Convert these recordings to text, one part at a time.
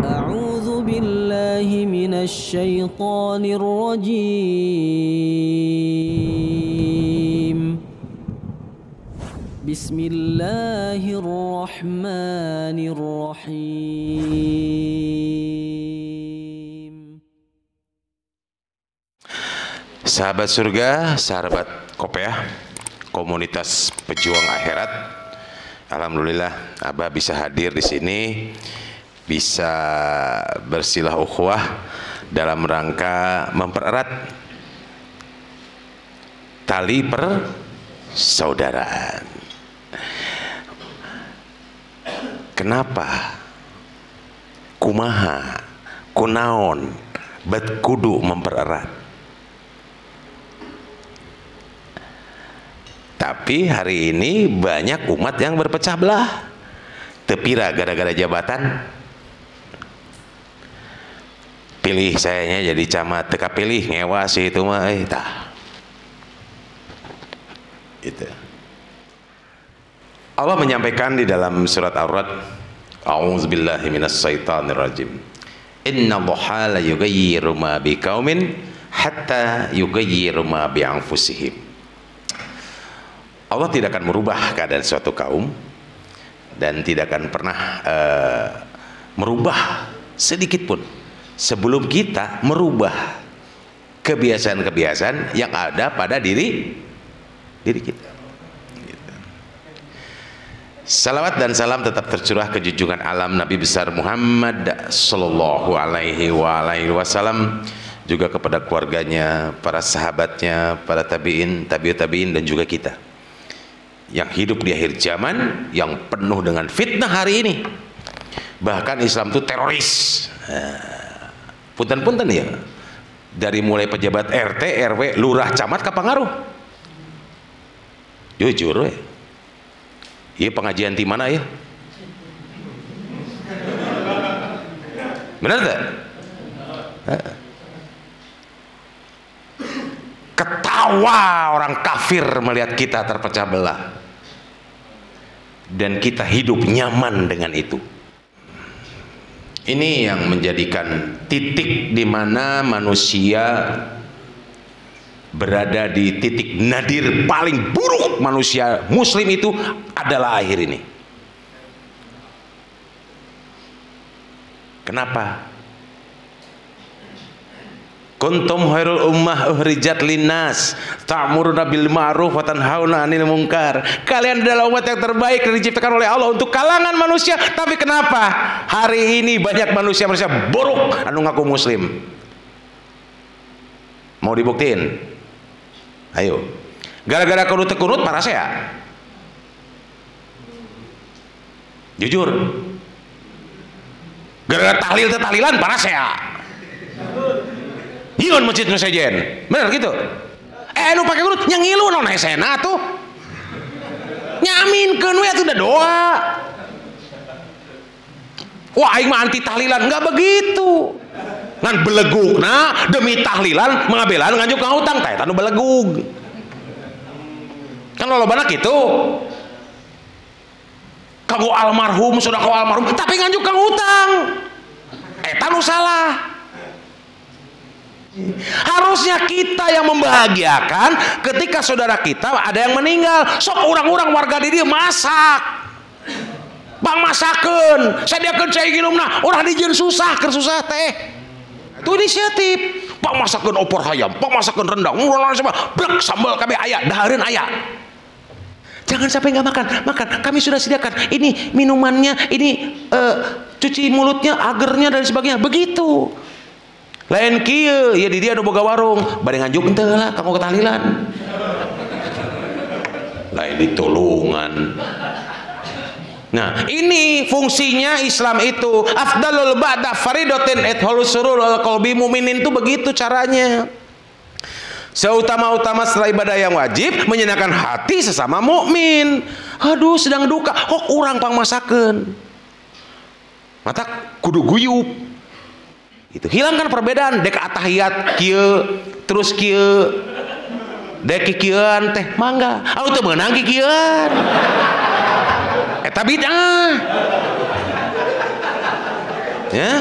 أعوذ بالله من الشيطان الرجيم بسم الله الرحمن الرحيم. Sahabat surga, sahabat Kopiah, komunitas pejuang akhirat, alhamdulillah Abah bisa hadir di sini, bisa bersilah ukhuwah dalam rangka mempererat tali persaudaraan. Kenapa? Kumaha? Kunaon? Bet kudu mempererat. Tapi hari ini banyak umat yang berpecah belah. Tepira gara-gara jabatan. Pilih sayanya jadi camat, teka pilih ngewa sih itu mah tah. Itu. Allah menyampaikan di dalam surat Ar-Ra'd, A'udzubillahi minasyaitonirrajim. Innallaha la yughayyiru ma biqaumin hatta yughayyiru ma bi anfusihim. Allah tidak akan merubah keadaan suatu kaum dan tidak akan pernah merubah sedikit pun sebelum kita merubah kebiasaan-kebiasaan yang ada pada diri kita. Salawat dan salam tetap tercurah ke junjungan alam Nabi besar Muhammad sallallahu alaihi wasallam, juga kepada keluarganya, para sahabatnya, para tabi'in, tabi'ut tabi'in, dan juga kita yang hidup di akhir zaman yang penuh dengan fitnah hari ini. Bahkan Islam itu teroris. Punten-punten ya, dari mulai pejabat RT, RW, lurah, camat, kapangaruh. Jujur we. Iya pengajian di mana ya? Benar tak? Ketawa orang kafir melihat kita terpecah belah, dan kita hidup nyaman dengan itu. Ini yang menjadikan titik di mana manusia berada di titik nadir paling buruk manusia muslim itu adalah akhir ini. Kenapa? Kuntum khairul ummah ukhrijat linnas ta'muruna bil ma'ruf wa tanhauna 'anil munkar. Kalian adalah umat yang terbaik yang diciptakan oleh Allah untuk kalangan manusia. Tapi kenapa hari ini banyak manusia buruk anu ngaku muslim? Mau dibuktiin? Ayo. Gara-gara kunut parah saya. Jujur. Gara-gara tahlilan parah saya. Ion masjid nu sejen, bener gitu. Nu pakai kunut yang ngilu non hesena tuh. Nyaminkeun we atuh da doa. Wah aing mah anti tahlilan, enggak begitu. Ngan belegugna demi tahlilan mengabelan nganjuk ka utang teh anu belegug. Kan lolobana kitu. Kanggo almarhum, sudah kau almarhum, tapi nganjuk kang utang. Eta nu salah. Harusnya kita yang membahagiakan ketika saudara kita ada yang meninggal. Sok orang-orang warga di dia masak, bang masakeun, sadiakeun cai ginumna, urang dijieun susah, keur susah teh. Itu inisiatif. Bang masakeun opor hayam, bang masakeun rendang, urang sama brek sambal kabeh aya, dahareun aya. Jangan sampai nggak makan. Kami sudah sediakan ini minumannya, ini cuci mulutnya, agernya dan sebagainya. Begitu. Lain kieu ya di dia anu boga warung bari nganjuk henteu lah kamu ketahlilan. Lain ditulungan. Nah, ini fungsinya Islam itu. Afdalul ba'da faridatin ithalus surur al qalbi mu'minin itu begitu caranya. Seutama-utama setelah ibadah yang wajib menyenangkan hati sesama mukmin. Aduh sedang duka kok urang pangmasakeun. Mata kudu guyup. Itu hilangkan perbedaan dek atahiyat kieu terus kieu dek kieuan teh mangga anu teu meunang kieuan eta bid'ah Ya.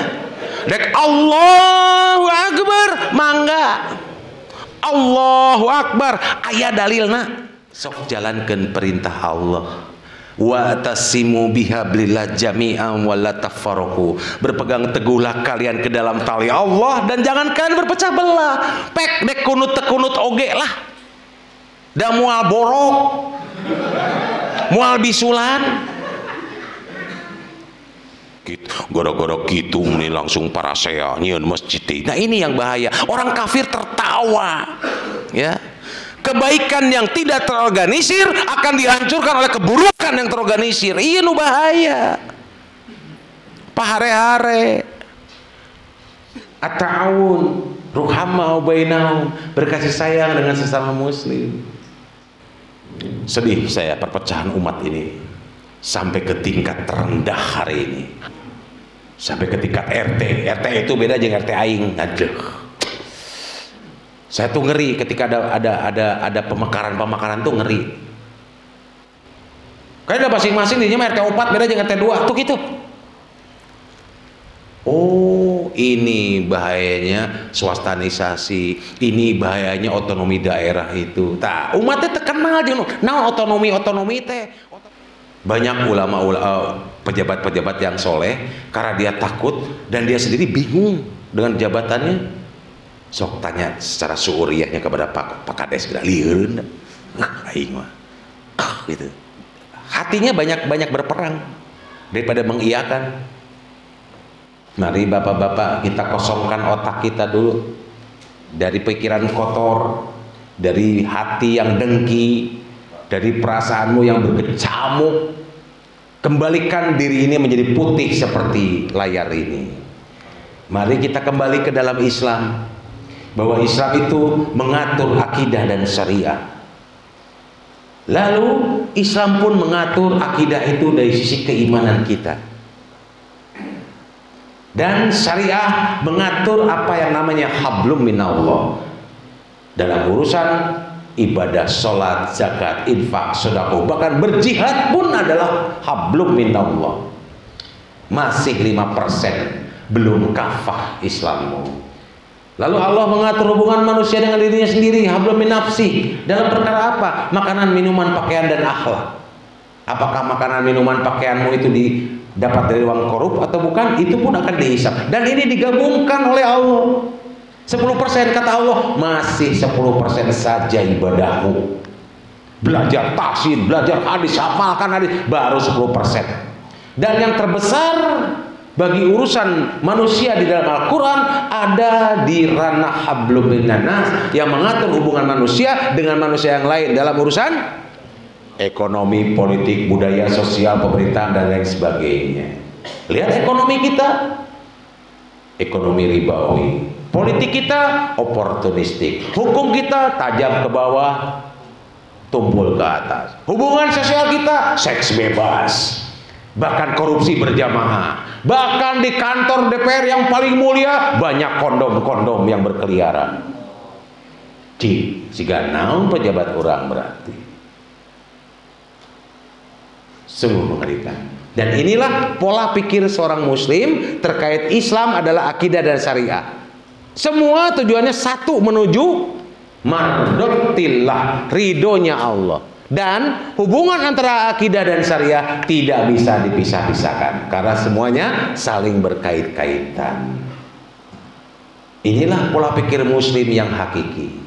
Dek Allahu Akbar mangga. Allahu Akbar aya dalilna. Sok jalankeun perintah Allah. Wa tasimu bihablillah jami'an wa la tafarraqu. Berpegang teguhlah kalian ke dalam tali Allah dan jangan kalian berpecah belah. Pek dek kunut tekunut oge lah. Da moal borok. Moal bisulan. Gara-gara gitu nih langsung parasea nyieun masjid. Nah ini yang bahaya. Orang kafir tertawa. Ya. Kebaikan yang tidak terorganisir akan dihancurkan oleh keburukan yang terorganisir. Iya nu bahaya. Pahare-hare. At-ta'awun ruhamau bainahum, berkasih sayang dengan sesama muslim. Sedih saya perpecahan umat ini sampai ke tingkat terendah hari ini. Sampai ke tingkat RT. RT itu beda dengan RT aing. Aduh. Saya tuh ngeri ketika ada pemekaran tuh ngeri. Kayaknya masing-masing dinya RT 4 beda dengan RT 2 tuh gitu. Oh, ini bahayanya swastanisasi, ini bahayanya otonomi daerah itu. Tah, umatnya terkenal jeung naon otonomi teh. Banyak ulama pejabat-pejabat yang soleh karena dia takut dan dia sendiri bingung dengan jabatannya. Sok tanya secara suuriahnya kepada Pak Kades geus lieureun aing mah gitu. Hatinya banyak berperang daripada mengiyakan. Mari bapak-bapak kita kosongkan otak kita dulu dari pikiran kotor, dari hati yang dengki, dari perasaanmu yang berkecamuk. Kembalikan diri ini menjadi putih seperti layar ini. Mari kita kembali ke dalam Islam. Bahwa Islam itu mengatur akidah dan syariah. Lalu Islam pun mengatur akidah itu dari sisi keimanan kita. Dan syariah mengatur apa yang namanya hablum minallah. Dalam urusan ibadah, sholat, zakat, infak, sedekah, bahkan berjihad pun adalah hablum minallah. Masih 5% belum kafah Islammu. Lalu Allah mengatur hubungan manusia dengan dirinya sendiri, hablum min nafsi, dalam perkara apa? Makanan, minuman, pakaian dan akhlak. Apakah makanan, minuman, pakaianmu itu didapat dari uang korup atau bukan? Itu pun akan dihisab. Dan ini digabungkan oleh Allah. 10% kata Allah, masih 10% saja ibadahmu. Belajar tafsir, belajar hadis, hafalkan hadis, baru 10%. Dan yang terbesar bagi urusan manusia di dalam Al-Quran ada di ranah hablum minan nas yang mengatur hubungan manusia dengan manusia yang lain dalam urusan ekonomi, politik, budaya, sosial, pemerintahan dan lain sebagainya. Lihat ekonomi kita, ekonomi ribawi. Politik kita oportunistik. Hukum kita tajam ke bawah, tumpul ke atas. Hubungan sosial kita seks bebas. Bahkan korupsi berjamaah. Bahkan di kantor DPR yang paling mulia banyak kondom-kondom yang berkeliaran. Siga naon pejabat orang berarti. Sungguh mengerikan. Dan inilah pola pikir seorang muslim terkait Islam adalah akidah dan syariah. Semua tujuannya satu, menuju mardotillah, ridhonya Allah. Dan hubungan antara akidah dan syariah tidak bisa dipisah-pisahkan karena semuanya saling berkait-kaitan. Inilah pola pikir muslim yang hakiki.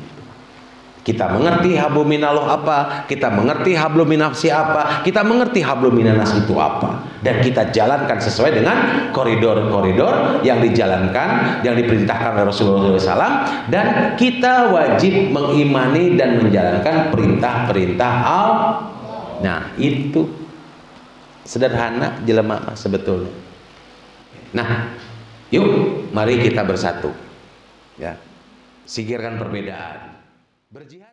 Kita mengerti hablum minallah apa, kita mengerti hablum minafsi apa, kita mengerti hablum minanas itu apa, dan kita jalankan sesuai dengan koridor-koridor yang dijalankan, yang diperintahkan oleh Rasulullah SAW, dan kita wajib mengimani dan menjalankan perintah-perintah Allah. Nah itu sederhana jelema sebetulnya. Nah yuk mari kita bersatu, ya, singkirkan perbedaan. Berjihad